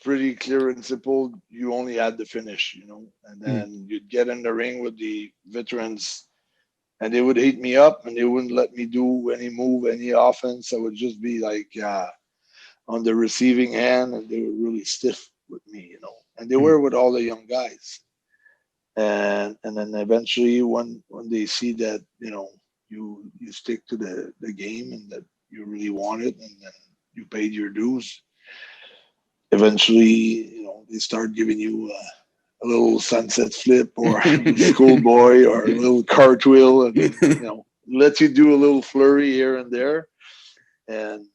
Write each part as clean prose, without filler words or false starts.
pretty clear and simple. You only had the finish, and then you'd get in the ring with the veterans, and they would heat me up, and they wouldn't let me do any move, any offense. I would just be like on the receiving end, and they were really stiff with me. And they were with all the young guys. And then eventually, when they see that you stick to the game and that you really want it, and then you paid your dues, eventually they start giving you a little sunset flip or schoolboy or a little cartwheel, and let you do a little flurry here and there, and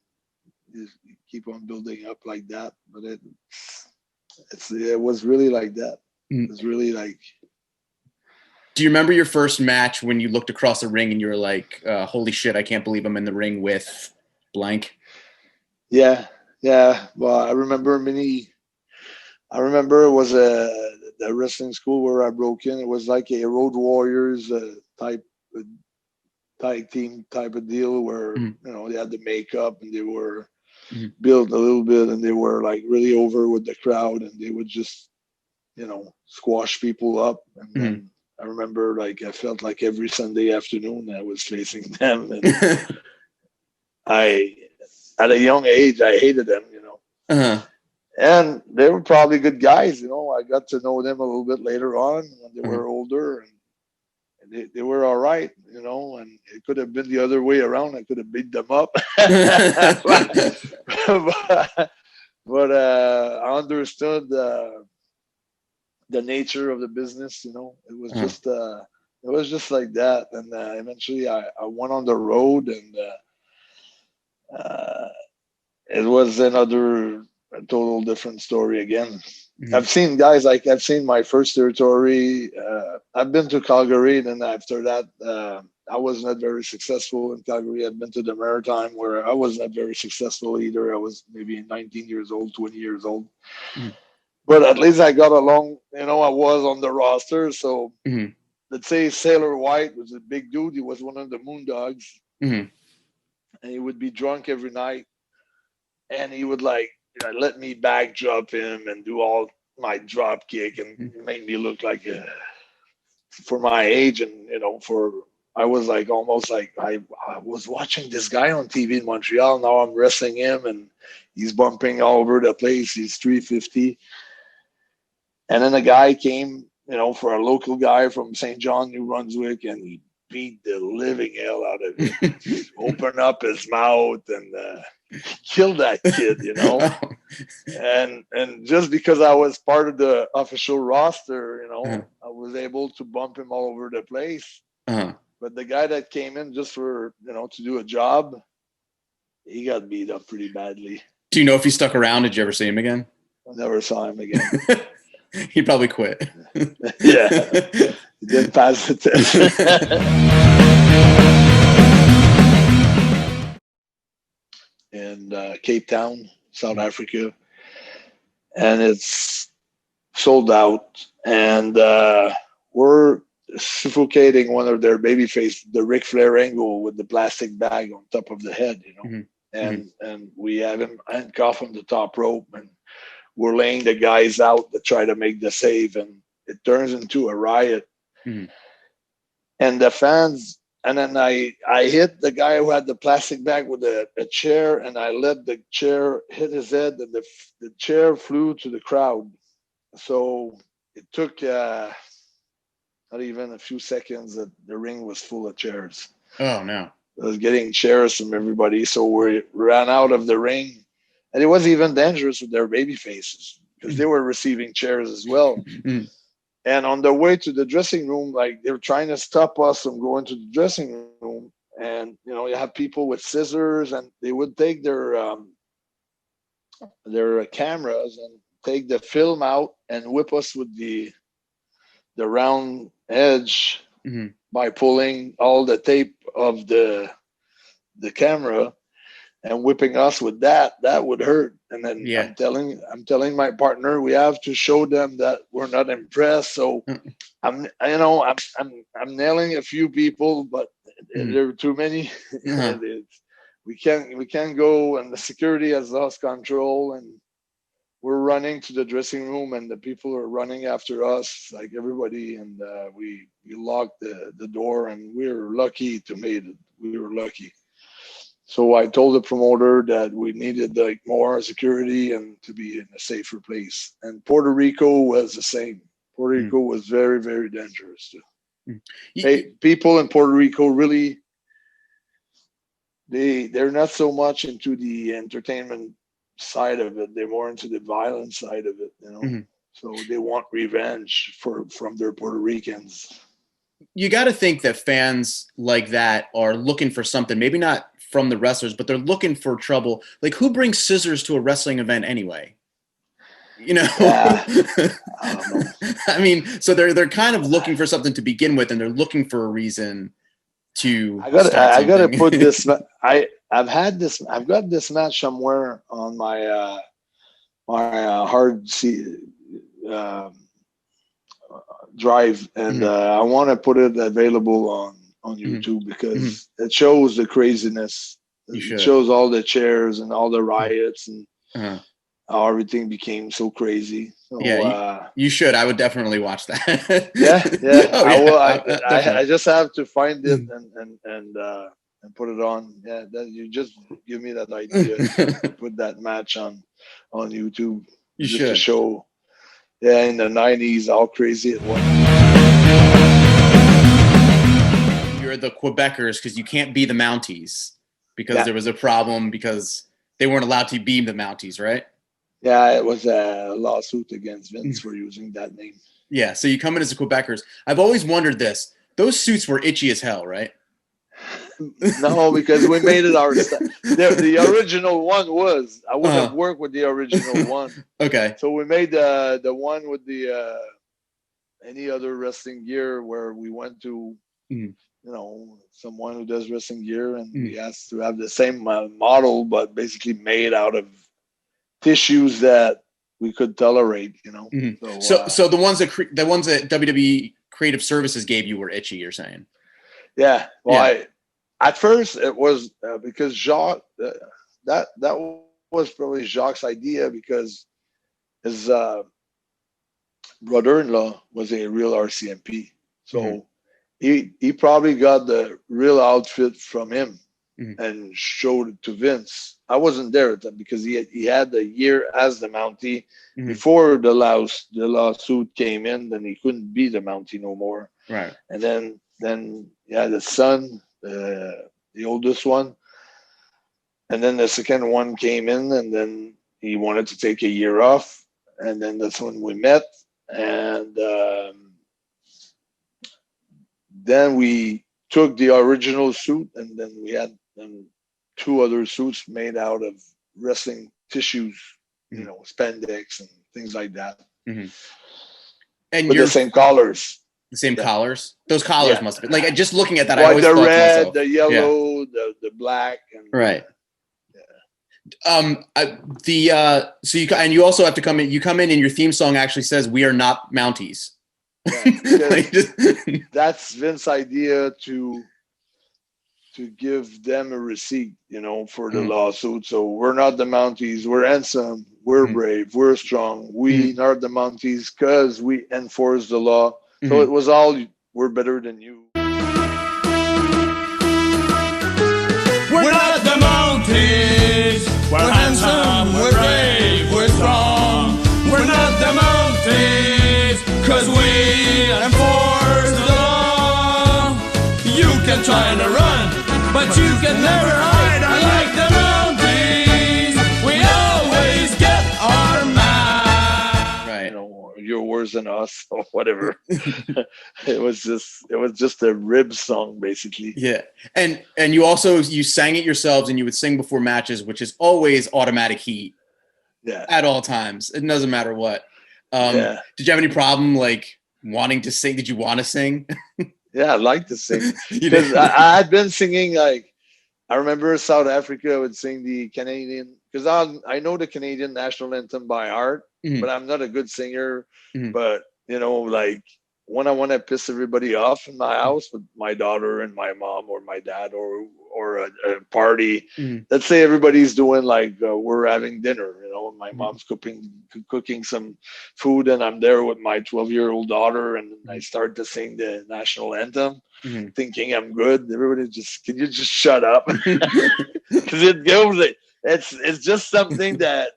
you keep on building up like that. But it was really like that. It was really like. Do you remember your first match when you looked across the ring and you were like, holy shit, I can't believe I'm in the ring with blank? Yeah. Well, I remember it was the wrestling school where I broke in. It was like a Road Warriors type tag team type of deal where, they had the makeup and they were built a little bit, and they were like really over with the crowd, and they would just, squash people up. And then I remember I felt like every Sunday afternoon I was facing them, and at a young age, I hated them, and they were probably good guys. I got to know them a little bit later on when they were older, and they were all right, and it could have been the other way around. I could have beat them up. but I understood the nature of the business. It was just like that. And eventually I went on the road, and it was a total different story again. I've seen guys I've seen my first territory. I've been to Calgary, and then after that, I was not very successful in Calgary. I've been to the Maritime, where I was not very successful either. I was maybe 19 years old, 20 years old. But at least I got along. I was on the roster. So let's say Sailor White was a big dude. He was one of the Moondogs, and he would be drunk every night, and he would let me backdrop him and do all my drop kick and make me look like for my age, and I was almost I was watching this guy on TV in Montreal. Now I'm wrestling him, and he's bumping all over the place. He's 350. And then a guy came, for a local guy from St. John, New Brunswick, and he beat the living hell out of him. Opened up his mouth and killed that kid, And just because I was part of the official roster, I was able to bump him all over the place. But the guy that came in just for, to do a job, he got beat up pretty badly. Do you know if he stuck around? Did you ever see him again? I never saw him again. He probably quit. Yeah. He didn't pass the test. In Cape Town, South Africa. And it's sold out. And we're suffocating one of their babyface, the Ric Flair angle, with the plastic bag on top of the head, And we have him handcuffed on the top rope, and we're laying the guys out to try to make the save, and it turns into a riot. And the fans, and then I hit the guy who had the plastic bag with a chair, and I let the chair hit his head, and the chair flew to the crowd. So it took not even a few seconds that the ring was full of chairs. Oh, no. I was getting chairs from everybody, so we ran out of the ring. And it was even dangerous with their baby faces, because they were receiving chairs as well. And on the way to the dressing room, they were trying to stop us from going to the dressing room. And, you have people with scissors, and they would take their cameras and take the film out and whip us with the round edge by pulling all the tape of the camera and whipping us with that would hurt. And then I'm telling my partner, we have to show them that we're not impressed. So I'm nailing a few people, but there are too many. We can't go, and the security has lost control, and we're running to the dressing room, and the people are running after us, like everybody, and we locked the door, and we were lucky to made it. We were lucky. So I told the promoter that we needed like more security and to be in a safer place. And Puerto Rico was the same. Puerto Rico was very, very dangerous too. People in Puerto Rico really, they're not so much into the entertainment side of it. They're more into the violent side of it, you know. So they want revenge from their Puerto Ricans. You got to think that fans like that are looking for something, maybe not from the wrestlers, but they're looking for trouble. Like, who brings scissors to a wrestling event anyway? You know, I don't know. I mean, so they're kind of looking for something to begin with, and they're looking for a reason to. I got to put this. I've got this match somewhere on my hard drive, and I want to put it available on YouTube because it shows the craziness. It shows all the chairs and all the riots and how everything became so crazy. So, you should. I would definitely watch that. yeah. Oh, I will. I just have to find it and put it on. Yeah, you just give me that idea to put that match on YouTube. You just should. To show. Yeah, in the 90s, how crazy it was. You're the Quebecers because you can't be the Mounties because there was a problem because they weren't allowed to be the Mounties, right? Yeah, it was a lawsuit against Vince for using that name. Yeah, so you come in as the Quebecers. I've always wondered this. Those suits were itchy as hell, right? No, because we made it our style. The original one was. I wouldn't have worked with the original one. Okay. So we made the one with the any other wrestling gear where we went to, you know, someone who does wrestling gear, and we asked to have the same model, but basically made out of tissues that we could tolerate, you know. So the ones that WWE Creative Services gave you were itchy, you're saying? Yeah. Well, at first it was because Jacques, that was probably Jacques' idea because his brother-in-law was a real RCMP. So he probably got the real outfit from him and showed it to Vince. I wasn't there at that because he had the year as the Mountie before the lawsuit came in. Then he couldn't be the Mountie no more. Right. And then the son, the oldest one, and then the second one came in, and then he wanted to take a year off, and then that's when we met, and then we took the original suit, and then we had two other suits made out of wrestling tissues, you know, spandex and things like that, and with the same collars. The same collars? Those collars must have been. Like, just looking at that, well, I always the thought red, to myself, the yellow, the black. And, right. So you also have to come in. You come in, and your theme song actually says, "We are not Mounties." Yeah, that's Vince's idea to give them a receipt, you know, for the lawsuit. So we're not the Mounties. We're handsome. We're brave. We're strong. We are the Mounties because we enforce the law. So it was all, we're better than you. We're not the Mounties. We're handsome, we're brave, we're strong. We're not the Mounties, cause we enforce the law. You can try to run, but you can never hide. Unlike the Mounties, we always get our man. Right. You know, you're worse than us or whatever. It was just a rib song basically. Yeah. And you sang it yourselves, and you would sing before matches, which is always automatic heat. Yeah. At all times. It doesn't matter what. Did you have any problem like wanting to sing? Did you want to sing? Yeah, I'd like to sing. Because I had been singing, like, I remember South Africa would sing the Canadian, because I know the Canadian national anthem by heart, but I'm not a good singer. But, you know, like, when I want to piss everybody off in my house with my daughter and my mom or my dad or a party, let's say everybody's doing like we're having dinner, you know, my mom's cooking some food, and I'm there with my 12-year-old daughter, and I start to sing the national anthem, thinking I'm good. Everybody can you just shut up? Because it goes. It's just something that's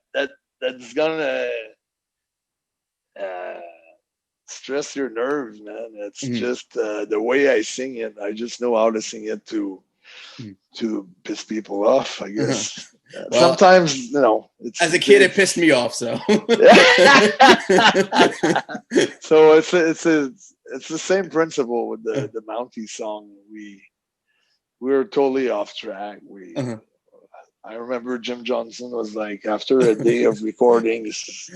gonna stress your nerves, man. It's just the way I sing it. I just know how to sing it to piss people off, I guess. Well, sometimes, it's, as a kid, it pissed me off. So, so it's the same principle with the Mounties song. We were totally off track. I remember Jim Johnson was like, after a day of recordings,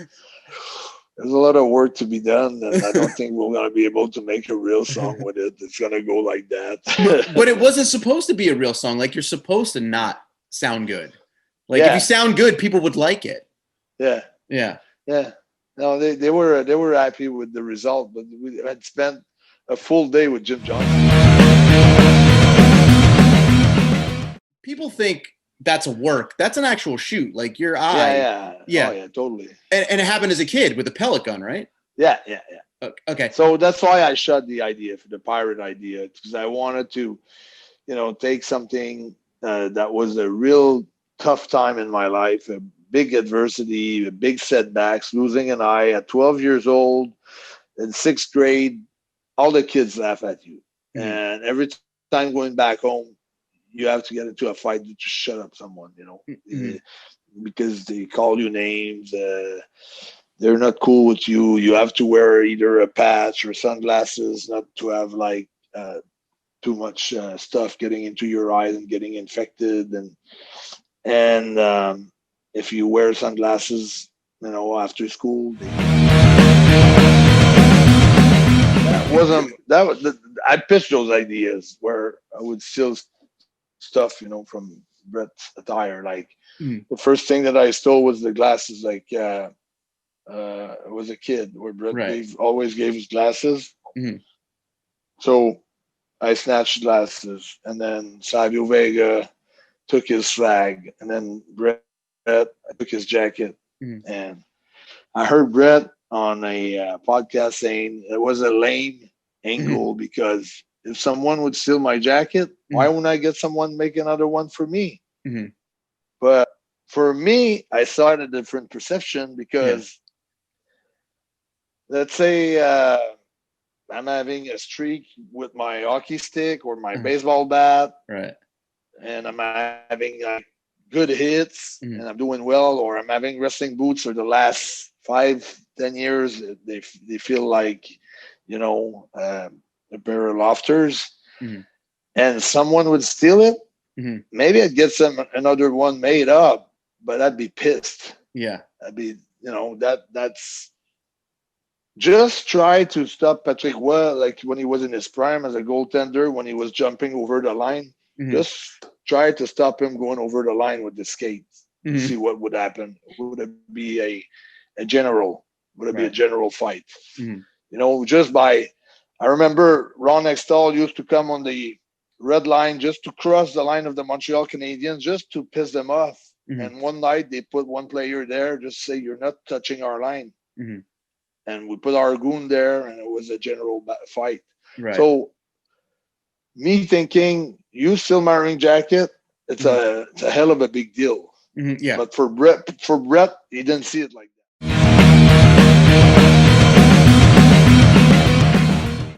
there's a lot of work to be done, and I don't think we're going to be able to make a real song with it. It's going to go like that. But it wasn't supposed to be a real song. Like, you're supposed to not sound good. Like, if you sound good, people would like it. Yeah. Yeah. Yeah. No, they were happy with the result, but we had spent a full day with Jim Johnson. People think that's a work. That's an actual shoot. Like, your eye. Yeah. Oh, yeah, totally. And it happened as a kid with a pellet gun, right? Yeah. Okay. So that's why I shot the idea for the pirate idea, because I wanted to, take something that was a real tough time in my life, a big adversity, a big setbacks, losing an eye at 12 years old in 6th grade. All the kids laugh at you. And every time going back home, you have to get into a fight to shut up someone, because they call you names. They're not cool with you. You have to wear either a patch or sunglasses, not to have too much stuff getting into your eyes and getting infected. And if you wear sunglasses, after school, I pitched those ideas where I would steal stuff, from Bret's attire. Like the first thing that I stole was the glasses. Like it was a kid where Bret always gave his glasses. So I snatched glasses, and then Savio Vega took his flag, and then Bret took his jacket. And I heard Bret on a podcast saying it was a lame angle because if someone would steal my jacket, why wouldn't I get someone make another one for me? But for me, I saw it a different perception because let's say I'm having a streak with my hockey stick or my baseball bat, and I'm having good hits and I'm doing well, or I'm having wrestling boots for the last 5-10 years. They feel like, a pair of lofters, and someone would steal it. Maybe I'd get another one made up, but I'd be pissed. I'd be, that's just try to stop Patrick Roy, like when he was in his prime as a goaltender, when he was jumping over the line. Just try to stop him going over the line with the skates. See what would happen. Would it be a general? Would it be a general fight? Just by, I remember Ron Extall used to come on the red line just to cross the line of the Montreal Canadiens, just to piss them off. And one night they put one player there, just say, "You're not touching our line." And we put our goon there, and it was a general fight. So me thinking, you still my ring jacket, it's a hell of a big deal. But for Bret, he didn't see it like